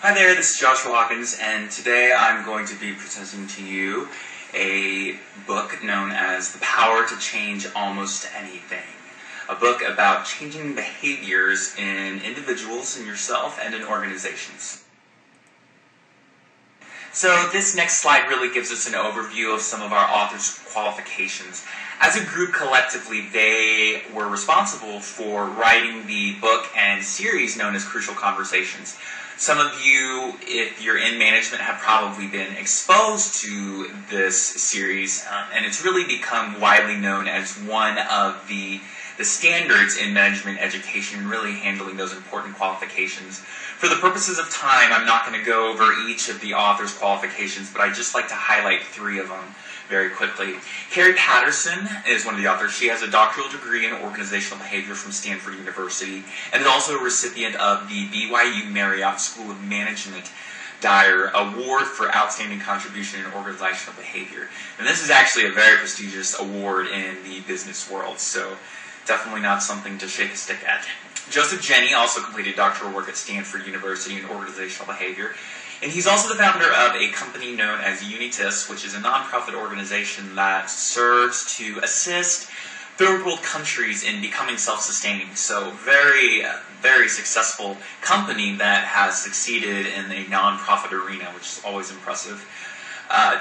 Hi there, this is Joshua Hawkins, and today I'm going to be presenting to you a book known as The Power to Change Almost Anything. A book about changing behaviors in individuals, in yourself, and in organizations. So this next slide really gives us an overview of some of our authors' qualifications. As a group collectively, they were responsible for writing the book and series known as Crucial Conversations. Some of you, if you're in management, have probably been exposed to this series, and it's really become widely known as one of the standards in management education, really handling those important qualifications. For the purposes of time, I'm not going to go over each of the author's qualifications, but I'd just like to highlight three of them very quickly. Carrie Patterson is one of the authors. She has a doctoral degree in organizational behavior from Stanford University and is also a recipient of the BYU Marriott School of Management Dyer Award for Outstanding Contribution in Organizational Behavior. And this is actually a very prestigious award in the business world, so definitely not something to shake a stick at. Joseph Jenny also completed doctoral work at Stanford University in organizational behavior. And he's also the founder of a company known as Unitas, which is a nonprofit organization that serves to assist third world countries in becoming self-sustaining. So very successful company that has succeeded in a nonprofit arena, which is always impressive.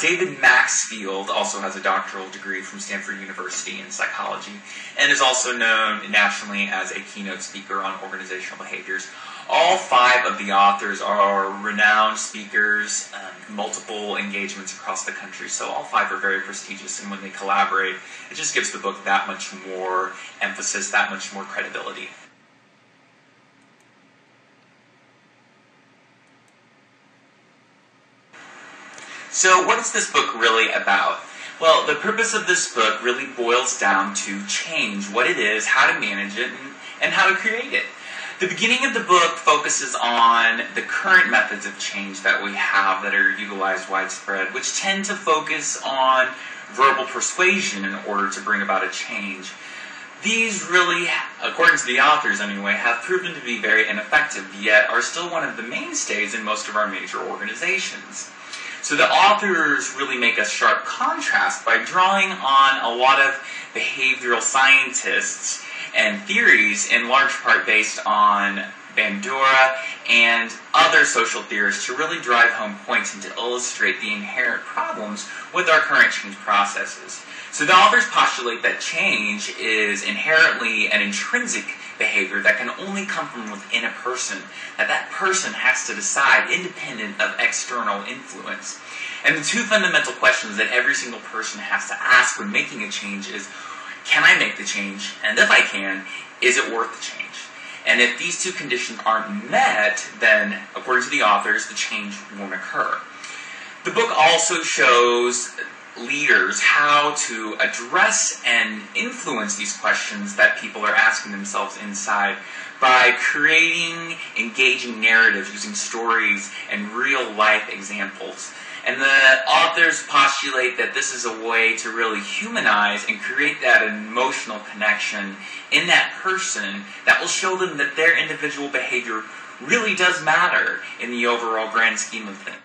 David Maxfield also has a doctoral degree from Stanford University in psychology and is also known nationally as a keynote speaker on organizational behaviors. All five of the authors are renowned speakers, multiple engagements across the country, so all five are very prestigious, and when they collaborate, it just gives the book that much more emphasis, that much more credibility. So what is this book really about? Well, the purpose of this book really boils down to change, what it is, how to manage it, and how to create it. The beginning of the book focuses on the current methods of change that we have that are utilized widespread, which tend to focus on verbal persuasion in order to bring about a change. These really, according to the authors anyway, have proven to be very ineffective, yet are still one of the mainstays in most of our major organizations. So the authors really make a sharp contrast by drawing on a lot of behavioral scientists and theories, in large part based on Bandura and other social theorists, to really drive home points and to illustrate the inherent problems with our current change processes. So the authors postulate that change is inherently an intrinsic behavior that can only come from within a person, that person has to decide independent of external influence. And the two fundamental questions that every single person has to ask when making a change is, can I make the change? And if I can, is it worth the change? And if these two conditions aren't met, then, according to the authors, the change won't occur. The book also shows leaders how to address and influence these questions that people are asking themselves inside by creating engaging narratives using stories and real-life examples. And the authors postulate that this is a way to really humanize and create that emotional connection in that person that will show them that their individual behavior really does matter in the overall grand scheme of things.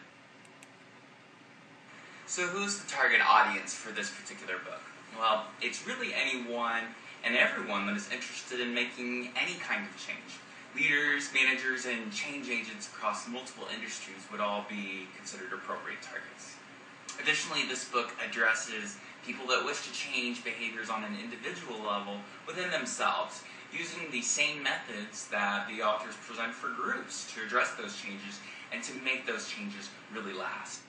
So who's the target audience for this particular book? Well, it's really anyone and everyone that is interested in making any kind of change. Leaders, managers, and change agents across multiple industries would all be considered appropriate targets. Additionally, this book addresses people that wish to change behaviors on an individual level within themselves, using the same methods that the authors present for groups to address those changes and to make those changes really last.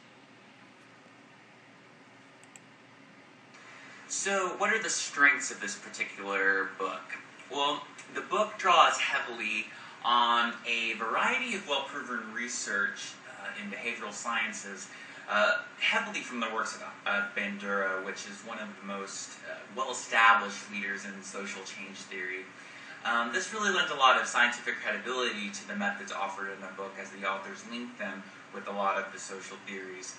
So, what are the strengths of this particular book? Well, the book draws heavily on a variety of well-proven research in behavioral sciences, heavily from the works of Bandura, which is one of the most well-established leaders in social change theory. This really lends a lot of scientific credibility to the methods offered in the book, as the authors link them with a lot of the social theories.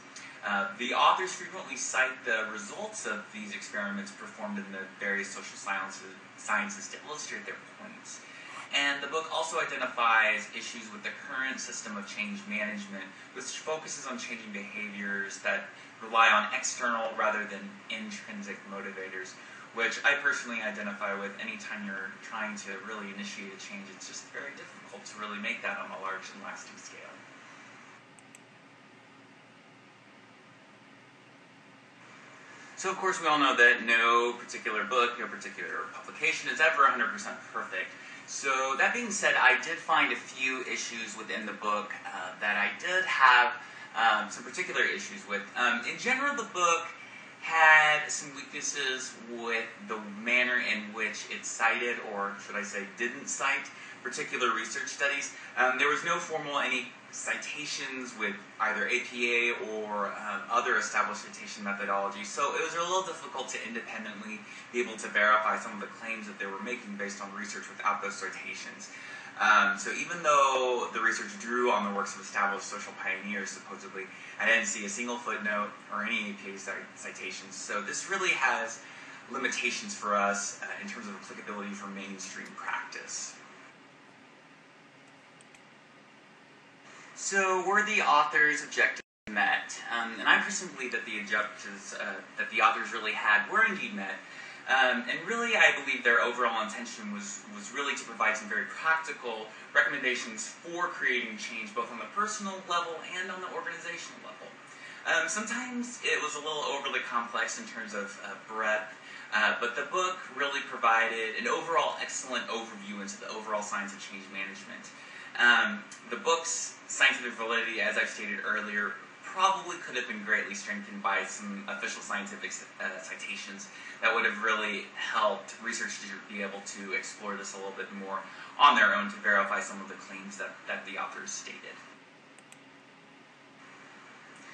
The authors frequently cite the results of these experiments performed in the various social sciences to illustrate their points. And the book also identifies issues with the current system of change management, which focuses on changing behaviors that rely on external rather than intrinsic motivators, which I personally identify with. Anytime you're trying to really initiate a change, it's just very difficult to really make that on a large and lasting scale. So of course we all know that no particular book, no particular publication is ever 100% perfect. So that being said, I did find a few issues within the book that I did have some particular issues with. In general, the book had some weaknesses with the manner in which it cited, or should I say didn't cite, particular research studies. There was no formal any citations with either APA or other established citation methodologies, so it was a little difficult to independently be able to verify some of the claims that they were making based on research without those citations. So even though the research drew on the works of established social pioneers, supposedly, I didn't see a single footnote or any APA citations. So this really has limitations for us in terms of applicability for mainstream practice. So were the author's objectives met? And I personally believe that the objectives that the authors really had were indeed met. And really, I believe their overall intention was really to provide some very practical recommendations for creating change, both on the personal level and on the organizational level. Sometimes it was a little overly complex in terms of breadth, but the book really provided an overall excellent overview into the overall science of change management. The book's scientific validity, as I've stated earlier, probably could have been greatly strengthened by some official scientific citations that would have really helped researchers be able to explore this a little bit more on their own to verify some of the claims that the authors stated.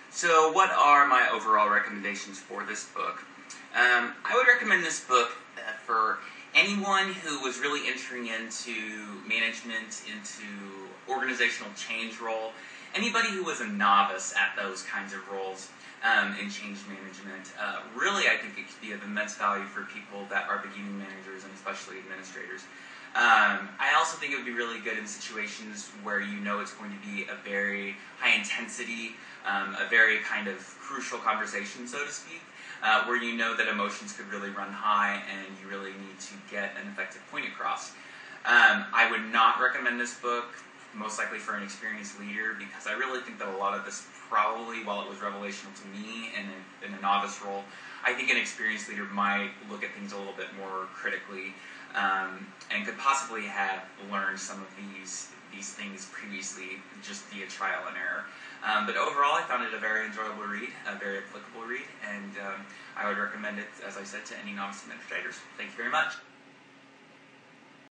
So what are my overall recommendations for this book? I would recommend this book for anyone who was really entering into management, into organizational change role, anybody who was a novice at those kinds of roles in change management. Really, I think it could be of immense value for people that are beginning managers and especially administrators. I also think it would be really good in situations where you know it's going to be a very high intensity, a very kind of crucial conversation, so to speak, where you know that emotions could really run high and you really need to get an effective point across. I would not recommend this book, most likely for an experienced leader, because I really think that a lot of this probably, while it was revelational to me in a novice role, I think an experienced leader might look at things a little bit more critically and could possibly have learned some of these things previously just via trial and error. But overall, I found it a very enjoyable read, a very applicable read, and I would recommend it, as I said, to any novice administrators. Thank you very much.